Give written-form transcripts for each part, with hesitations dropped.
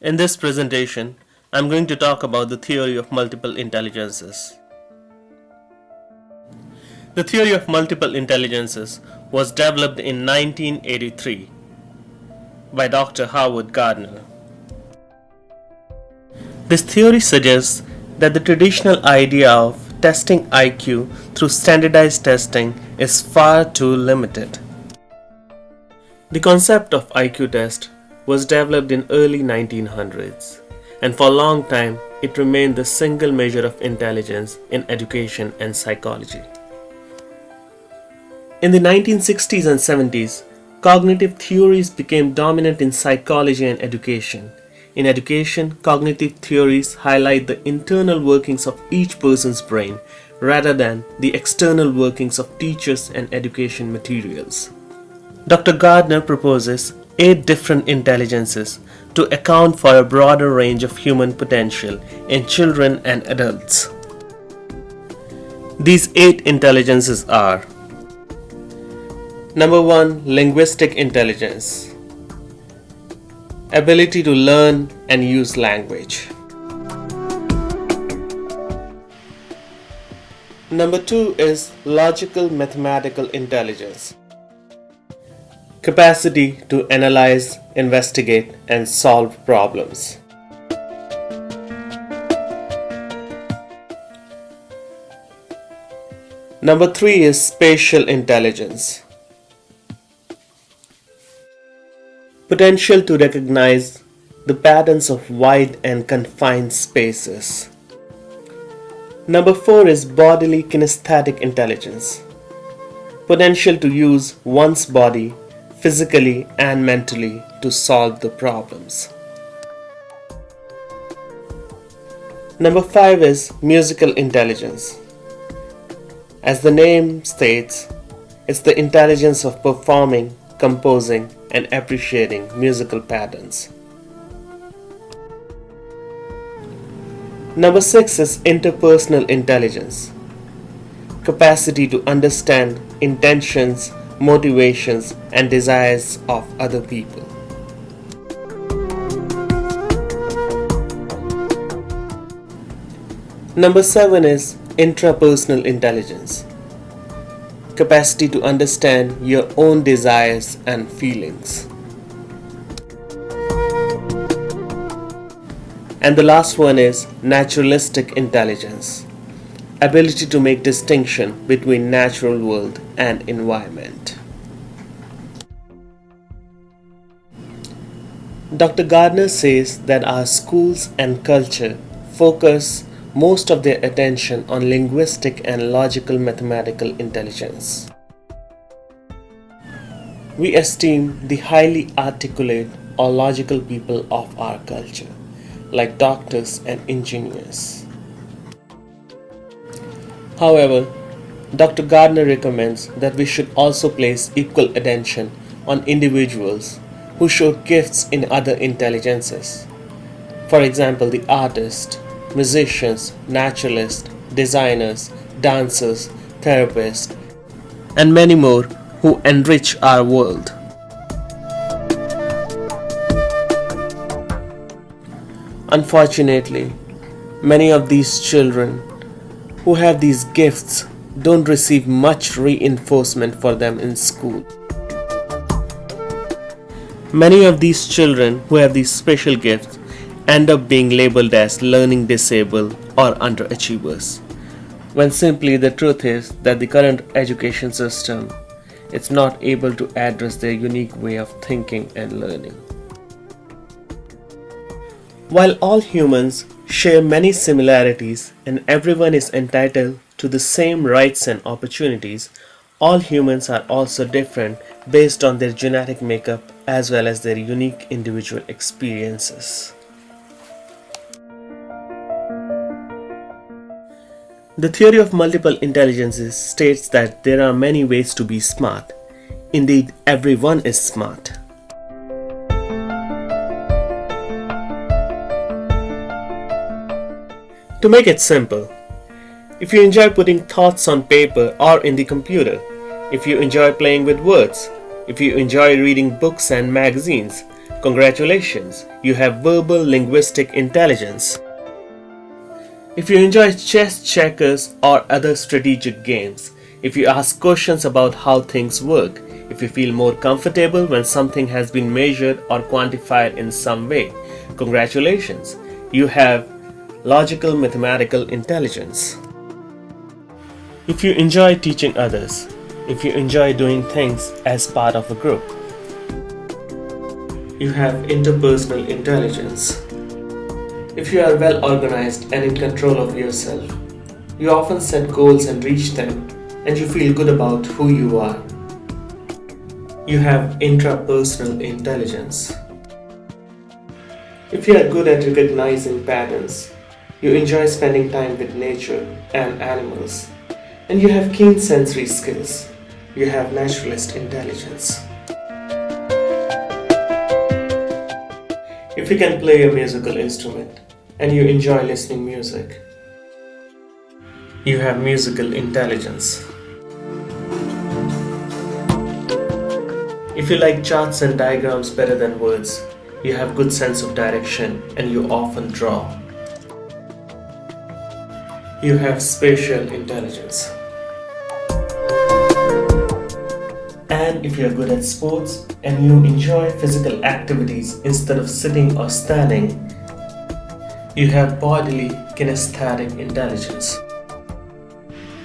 In this presentation, I'm going to talk about the theory of multiple intelligences. The theory of multiple intelligences was developed in 1983 by Dr. Howard Gardner. This theory suggests that the traditional idea of testing IQ through standardized testing is far too limited. The concept of IQ test was developed in early 1900s, and for a long time it remained the single measure of intelligence in education and psychology. In the 1960s and 70s, cognitive theories became dominant in psychology and education. In education, cognitive theories highlight the internal workings of each person's brain rather than the external workings of teachers and education materials. Dr. Gardner proposes 8 different intelligences to account for a broader range of human potential in children and adults. These 8 intelligences are: Number 1. Linguistic intelligence. Ability to learn and use language. Number 2 is logical mathematical intelligence. Capacity to analyze, investigate, and solve problems. Number 3 is spatial intelligence. Potential to recognize the patterns of wide and confined spaces. Number 4 is bodily kinesthetic intelligence. Potential to use one's body physically and mentally to solve the problems. Number 5 is musical intelligence. As the name states, it's the intelligence of performing, composing, and appreciating musical patterns. Number 6 is interpersonal intelligence. Capacity to understand intentions, motivations, and desires of other people. Number 7 is intrapersonal intelligence. Capacity to understand your own desires and feelings. And the last one is naturalistic intelligence. Ability to make distinction between natural world and environment. Dr. Gardner says that our schools and culture focus most of their attention on linguistic and logical mathematical intelligence. We esteem the highly articulate or logical people of our culture, like doctors and engineers. However, Dr. Gardner recommends that we should also place equal attention on individuals who show gifts in other intelligences. For example, the artists, musicians, naturalists, designers, dancers, therapists, and many more who enrich our world. Unfortunately, many of these children who have these gifts don't receive much reinforcement for them in school. Many of these children who have these special gifts end up being labeled as learning disabled or underachievers, when simply the truth is that the current education system is not able to address their unique way of thinking and learning. While all humans share many similarities and everyone is entitled to the same rights and opportunities, all humans are also different based on their genetic makeup as well as their unique individual experiences. The theory of multiple intelligences states that there are many ways to be smart. Indeed, everyone is smart. To make it simple, if you enjoy putting thoughts on paper or in the computer, if you enjoy playing with words, if you enjoy reading books and magazines, Congratulations, you have verbal linguistic intelligence. If you enjoy chess, checkers, or other strategic games, if you ask questions about how things work, if you feel more comfortable when something has been measured or quantified in some way, congratulations, you have logical mathematical intelligence. If you enjoy teaching others, if you enjoy doing things as part of a group, you have interpersonal intelligence. If you are well organized and in control of yourself, you often set goals and reach them, and you feel good about who you are. You have intrapersonal intelligence. If you are good at recognizing patterns, you enjoy spending time with nature and animals, and you have keen sensory skills. You have naturalist intelligence. If you can play a musical instrument and you enjoy listening music, you have musical intelligence. If you like charts and diagrams better than words, you have good sense of direction and you often draw. You have spatial intelligence. And if you are good at sports and you enjoy physical activities instead of sitting or standing, you have bodily kinesthetic intelligence.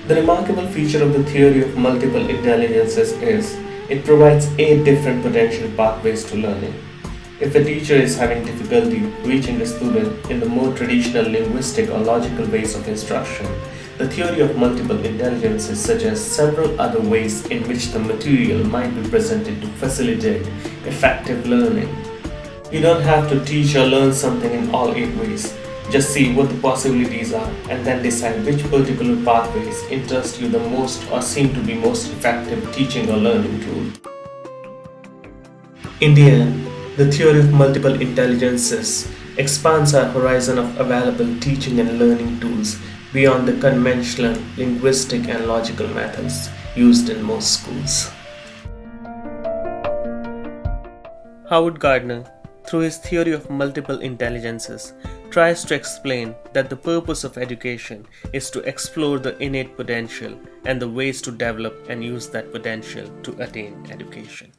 The remarkable feature of the theory of multiple intelligences is it provides 8 different potential pathways to learning. If a teacher is having difficulty reaching a student in the more traditional linguistic or logical ways of instruction, the theory of multiple intelligences suggests several other ways in which the material might be presented to facilitate effective learning. You don't have to teach or learn something in all 8 ways. Just see what the possibilities are and then decide which particular pathways interest you the most or seem to be most effective teaching or learning tool. In the end, the theory of multiple intelligences expands our horizon of available teaching and learning tools beyond the conventional linguistic and logical methods used in most schools. Howard Gardner, through his theory of multiple intelligences, tries to explain that the purpose of education is to explore the innate potential and the ways to develop and use that potential to attain education.